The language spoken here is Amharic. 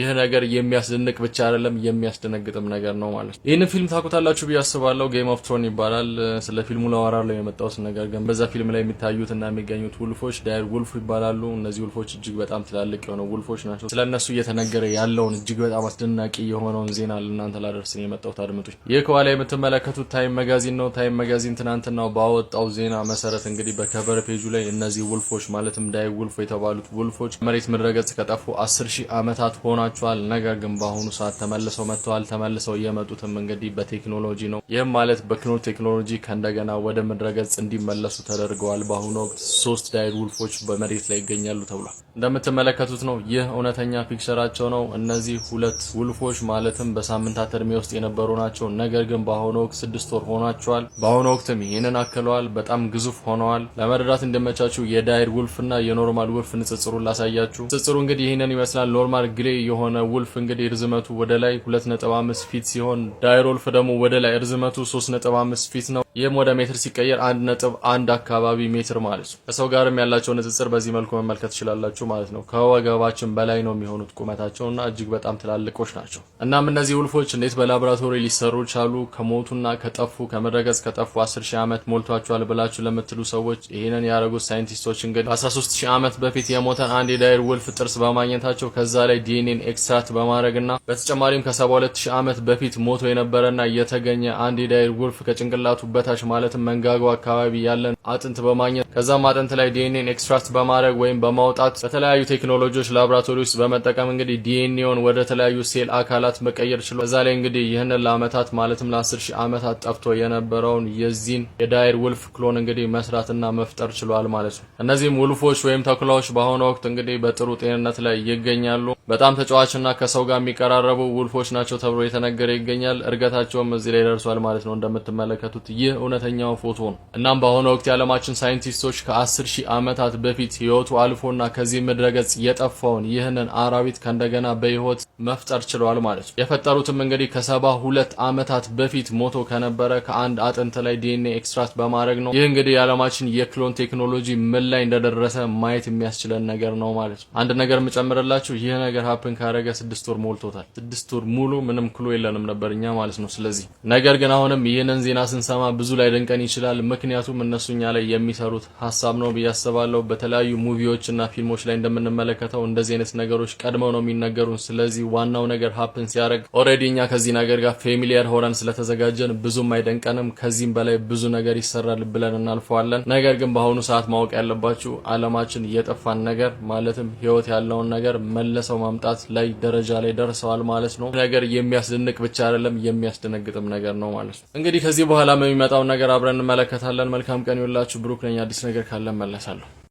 ይህ ነገር የሚያስደንቅ ብቻ አይደለም የሚያስደነግጥም ነገር ነው ማለት ነው። ይህንን ፊልም ታውቁታላችሁ ብዬ አስባለሁ። ጌም ኦፍ ትሮን ይባላል። ስለ ፊልሙ ላወራለሁ የመጣሁት ነገር ግን በዛ ፊልም ላይ የሚታዩትና የሚገኙት ውልፎች ዳይር ውልፍ ይባላሉ። እነዚህ ውልፎች እጅግ በጣም ትላልቅ የሆኑ ውልፎች ናቸው። ስለነሱ እየተነገረ ያለውን እጅግ በጣም አስደናቂ የሆነውን ዜና ለእናንተ ላደርስ ነው የመጣሁት። አድምጡኝ። ይህ ከኋላ የምትመለከቱት ታይም መጋዚን ነው። ታይም መጋዚን ትናንትናው ባወጣው ዜና መሰረት እንግዲህ በከቨር ፔጁ ላይ እነዚህ ውልፎች ማለትም ዳይር ውልፍ የተባሉት ውልፎች መሬት ምድረገጽ ከጠፉ 10,000 ዓመታት ሆኗቸዋል። ነገር ግን በአሁኑ ሰዓት ተመልሰው መጥተዋል። ተመልሰው የመጡትም እንግዲህ በቴክኖሎጂ ነው። ይህም ማለት በክኖ ቴክኖሎጂ ከእንደገና ወደ ምድረገጽ እንዲመለሱ ተደርገዋል። በአሁኑ ወቅት 3 ዳይር ውልፎች በመሬት ላይ ይገኛሉ ተብሏል። እንደምትመለከቱት ነው። ይህ እውነተኛ ፒክቸራቸው ነው። እነዚህ 2 ውልፎች ማለትም በሳምንታት እድሜ ውስጥ የነበሩ ናቸው። ነገር ግን በአሁኑ ወቅት 6 ወር ሆኗቸዋል። በአሁኑ ወቅትም ይህንን አክለዋል። በጣም ግዙፍ ሆነዋል። ለመረዳት እንደመቻችሁ የዳይር ውልፍና የኖርማል ውልፍ ንጽጽሩን ላሳያችሁ። ንጽጽሩ እንግዲህ ይህንን ይመስላል። ኖርማል ግሬ የሆነ ውልፍ እንግዲህ ርዝመቱ ወደ ላይ 2.5 ፊት ሲሆን ዳይር ውልፍ ደግሞ ወደ ላይ ርዝመቱ 3.5 ፊት ነው። ይህም ወደ ሜትር ሲቀየር 1.1 አካባቢ ሜትር ማለት ነው። ከሰው ጋርም ያላቸው ንጽጽር በዚህ መልኩ መመልከት ትችላላችሁ ማለት ነው። ከወገባችን በላይ ነው የሚሆኑት ቁመታቸውና እጅግ በጣም ትላልቆች ናቸው። እናም እነዚህ ውልፎች እንዴት በላቦራቶሪ ሊሰሩ ቻሉ? ከሞቱና ከጠፉ ከምድረገጽ ከጠፉ 10,000 ዓመት ሞልቷቸዋል ብላችሁ ለምትሉ ሰዎች ይህንን ያደረጉት ሳይንቲስቶች እንግዲህ 13,000 ዓመት በፊት የሞተን አንድ የዳይር ውልፍ ጥርስ በማግኘታቸው ከዛ ላይ ዲኤንኤን ኤክስትራክት በማድረግና በተጨማሪም ከ72,000 ዓመት በፊት ሞቶ የነበረና የተገኘ አንድ የዳይር ውልፍ ከጭንቅላቱ በታች ማለትም መንጋጋው አካባቢ ያለን አጥንት በማግኘት ከዛም አጥንት ላይ ዲኤንኤን ኤክስትራክት በማድረግ ወይም በማውጣት በተለያዩ ቴክኖሎጂዎች ላቦራቶሪ ውስጥ በመጠቀም እንግዲህ ዲኤንኤውን ወደ ተለያዩ ሴል አካላት መቀየር ችሏል። ከዛ ላይ እንግዲህ ይህንን ለአመታት ማለትም ለ10,000 ዓመታት ጠፍቶ የነበረውን የዚህን የዳይር ውልፍ ክሎን እንግዲህ መስራትና መፍጠር ችሏል ማለት ነው። እነዚህም ውልፎች ወይም ተኩላዎች በአሁኑ ወቅት እንግዲህ በጥሩ ጤንነት ላይ ይገኛሉ። በጣም ተጫዋችና ከሰው ጋር የሚቀራረቡ ውልፎች ናቸው ተብሎ የተነገረ ይገኛል። እርገታቸውም እዚህ ላይ ደርሷል ማለት ነው። እንደምትመለከቱት ይህ እውነተኛው ፎቶ ነው። እናም በአሁኑ ወቅት የዓለማችን ሳይንቲስቶች ከ10,000 ዓመታት በፊት ህይወቱ አልፎና ከዚህ ምድረገጽ የጠፋውን ይህንን አራዊት ከእንደገና በህይወት መፍጠር ችለዋል ማለት ነው። የፈጠሩትም እንግዲህ ከ72 ዓመታት በፊት ሞቶ ከነበረ ከአንድ አጥንት ላይ ዲኤንኤ ኤክስትራክት በማድረግ ነው። ይህ እንግዲህ የዓለማችን የክሎን ቴክኖሎጂ ምን ላይ እንደደረሰ ማየት የሚያስችለን ነገር ነው ማለት ነው። አንድ ነገር የምጨምርላችሁ ይህ ነገር ሀፕን ካረገ 6 ወር ሞልቶታል። 6 ወር ሙሉ ምንም ክሎ የለንም ነበር እኛ ማለት ነው። ስለዚህ ነገር ግን አሁንም ይህንን ዜና ስንሰማ ብዙ ላይ ደንቀን ይችላል። ምክንያቱም እነሱኛ ላይ የሚሰሩት ሀሳብ ነው ብዬ አስባለሁ። በተለያዩ ሙቪዎችና ፊልሞች ላይ እንደምንመለከተው እንደዚህ አይነት ነገሮች ቀድመው ነው የሚነገሩን። ስለዚህ ዋናው ነገር ሀፕን ሲያደርግ ኦልሬዲ እኛ ከዚህ ነገር ጋር ፌሚሊየር ሆነን ስለተዘጋጀን ብዙም አይደንቀንም። ከዚህም በላይ ብዙ ነገር ይሰራል ብለን እናልፈዋለን። ነገር ግን በአሁኑ ሰዓት ማወቅ ያለባችሁ ዓለማችን የጠፋን ነገር ማለትም ህይወት ያለውን ነገር መለሰው ማምጣት ላይ ደረጃ ላይ ደርሰዋል ማለት ነው። ነገር የሚያስደንቅ ብቻ አይደለም የሚያስደነግጥም ነገር ነው ማለት ነው። እንግዲህ ከዚህ በኋላ የሚመጣው ነገር አብረን እንመለከታለን። መልካም ቀን ይውላችሁ። ብሩክ ነኝ። አዲስ ነገር ካለ መለሳለሁ።